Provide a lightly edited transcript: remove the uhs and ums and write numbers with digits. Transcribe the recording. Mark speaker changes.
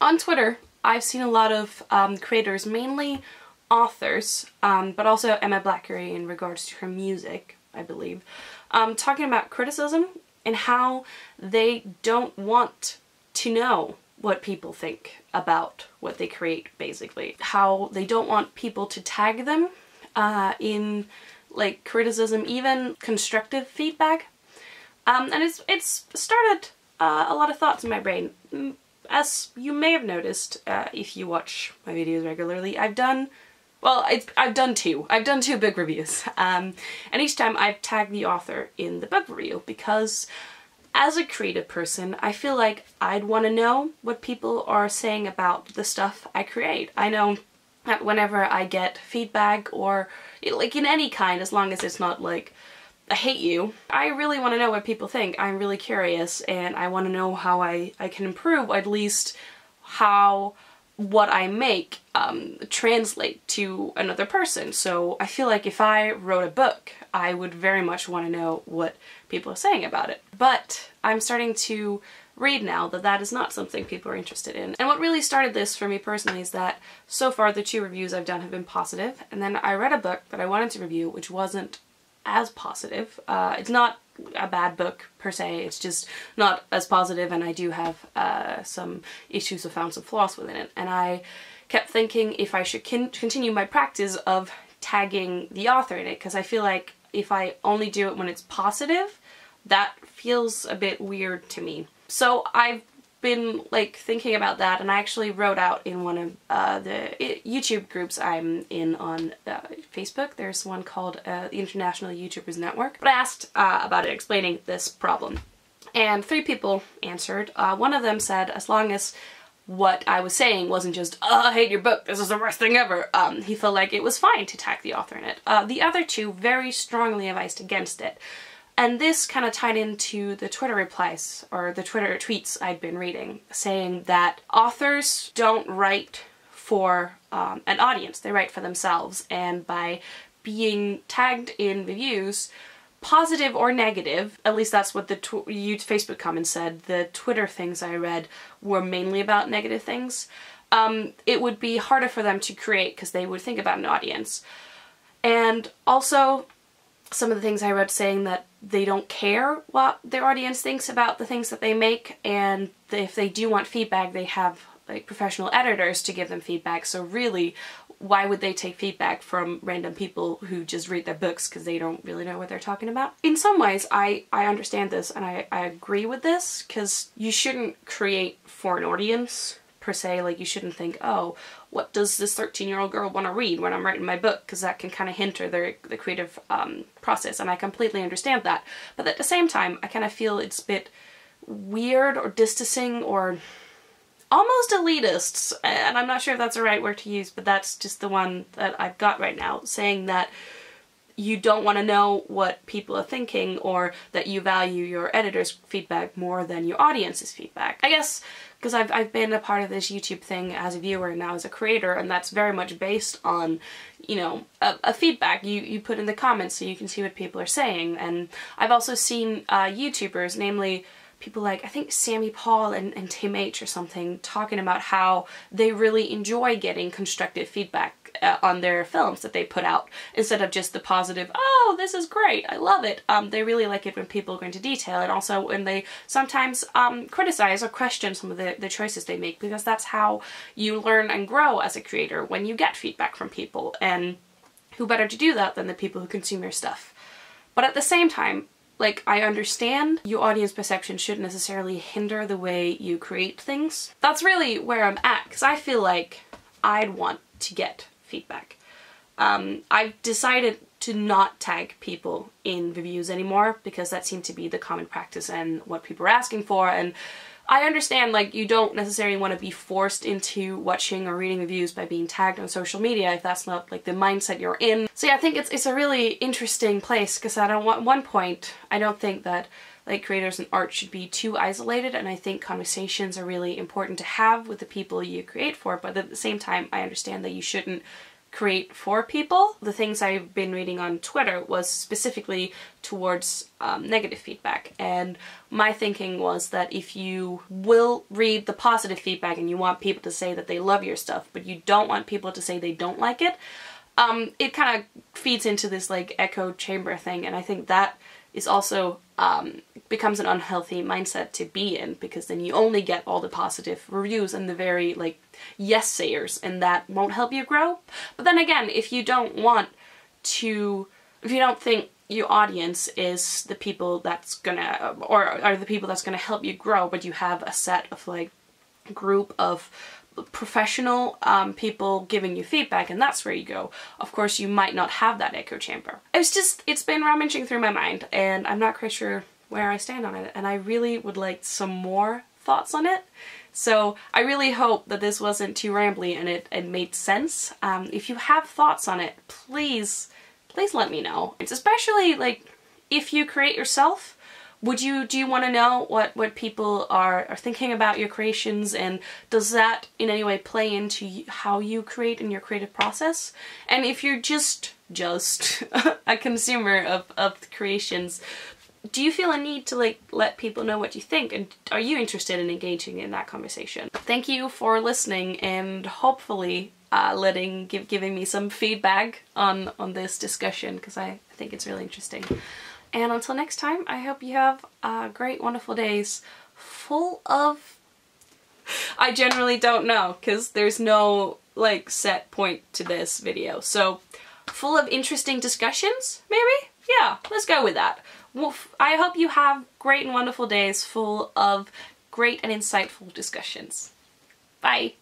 Speaker 1: On Twitter, I've seen a lot of creators, mainly authors, but also Emma Blackery in regards to her music, I believe, talking about criticism and how they don't want to know what people think about what they create, basically. How they don't want people to tag them in like criticism, even constructive feedback. And it's started a lot of thoughts in my brain. As you may have noticed, if you watch my videos regularly, I've done two. I've done two book reviews. And each time I've tagged the author in the book review because as a creative person, I feel like I'd want to know what people are saying about the stuff I create. I know that whenever I get feedback or like in any kind, as long as it's not like, I hate you, I really want to know what people think. I'm really curious and I want to know how I can improve, at least how what I make translate to another person. So I feel like if I wrote a book, I would very much want to know what people are saying about it. But I'm starting to read now that that is not something people are interested in. And what really started this for me personally is that so far the two reviews I've done have been positive, and then I read a book that I wanted to review which wasn't as positive. It's not a bad book per se, it's just not as positive, and I do have some issues. I found some flaws within it, and I kept thinking if I should continue my practice of tagging the author in it, because I feel like if I only do it when it's positive, that feels a bit weird to me. So I've been like thinking about that, and I actually wrote out in one of the YouTube groups I'm in on Facebook. There's one called the International YouTubers Network. But I asked about it, explaining this problem. And 3 people answered. One of them said as long as what I was saying wasn't just, oh, I hate your book, this is the worst thing ever, he felt like it was fine to tag the author in it. The other 2 very strongly advised against it. And this kind of tied into the Twitter replies, or the Twitter tweets I'd been reading, saying that authors don't write for an audience, they write for themselves, and by being tagged in reviews, positive or negative, at least that's what the Facebook comments said, the Twitter things I read were mainly about negative things, it would be harder for them to create because they would think about an audience. And also, some of the things I read saying that they don't care what their audience thinks about the things that they make, and if they do want feedback, they have like professional editors to give them feedback. So really, why would they take feedback from random people who just read their books because they don't really know what they're talking about? In some ways, I understand this and I agree with this, because you shouldn't create for an audience per se. Like, you shouldn't think, oh, what does this 13-year-old girl want to read when I'm writing my book, because that can kind of hinder the creative process, and I completely understand that. But at the same time, I kind of feel it's a bit weird or distancing or almost elitist, and I'm not sure if that's the right word to use, but that's just the one that I've got right now, saying that you don't want to know what people are thinking, or that you value your editor's feedback more than your audience's feedback. I guess because I've been a part of this YouTube thing as a viewer and now as a creator, and that's very much based on, you know, a feedback you put in the comments so you can see what people are saying. And I've also seen YouTubers, namely people like, I think Sammy Paul and Tim H or something, talking about how they really enjoy getting constructive feedback on their films that they put out, instead of just the positive, oh, this is great, I love it. They really like it when people go into detail, and also when they sometimes criticize or question some of the choices they make, because that's how you learn and grow as a creator, when you get feedback from people, and who better to do that than the people who consume your stuff. But at the same time, like, I understand your audience perception shouldn't necessarily hinder the way you create things. That's really where I'm at, because I feel like I'd want to get feedback. I've decided to not tag people in reviews anymore, because that seemed to be the common practice and what people are asking for, and I understand, like, you don't necessarily want to be forced into watching or reading reviews by being tagged on social media if that's not, like, the mindset you're in. So yeah, I think it's a really interesting place, because at one point, I don't think that, like, creators and art should be too isolated, and I think conversations are really important to have with the people you create for, but at the same time, I understand that you shouldn't create for people. The things I've been reading on Twitter was specifically towards negative feedback, and my thinking was that if you will read the positive feedback and you want people to say that they love your stuff, but you don't want people to say they don't like it, it kind of feeds into this like echo chamber thing, and I think that is also becomes an unhealthy mindset to be in, because then you only get all the positive reviews and the very like yes sayers, and that won't help you grow. But then again, if you don't think your audience is the people that's gonna, or are the people that's gonna help you grow, but you have a set of like group of professional people giving you feedback, and that's where you go, of course you might not have that echo chamber. It's been rummaging through my mind, and I'm not quite sure where I stand on it, and I really would like some more thoughts on it. So I really hope that this wasn't too rambly and it made sense. If you have thoughts on it, please let me know. It's especially like if you create yourself, do you want to know what people are thinking about your creations, and does that in any way play into how you create in your creative process? And if you're just a consumer of creations, do you feel a need to like let people know what you think, and are you interested in engaging in that conversation? Thank you for listening, and hopefully giving me some feedback on this discussion, because I think it's really interesting. And until next time, I hope you have great, wonderful days full of... I generally don't know, because there's no, like, set point to this video. So, full of interesting discussions, maybe? Yeah, let's go with that. Well, I hope you have great and wonderful days full of great and insightful discussions. Bye!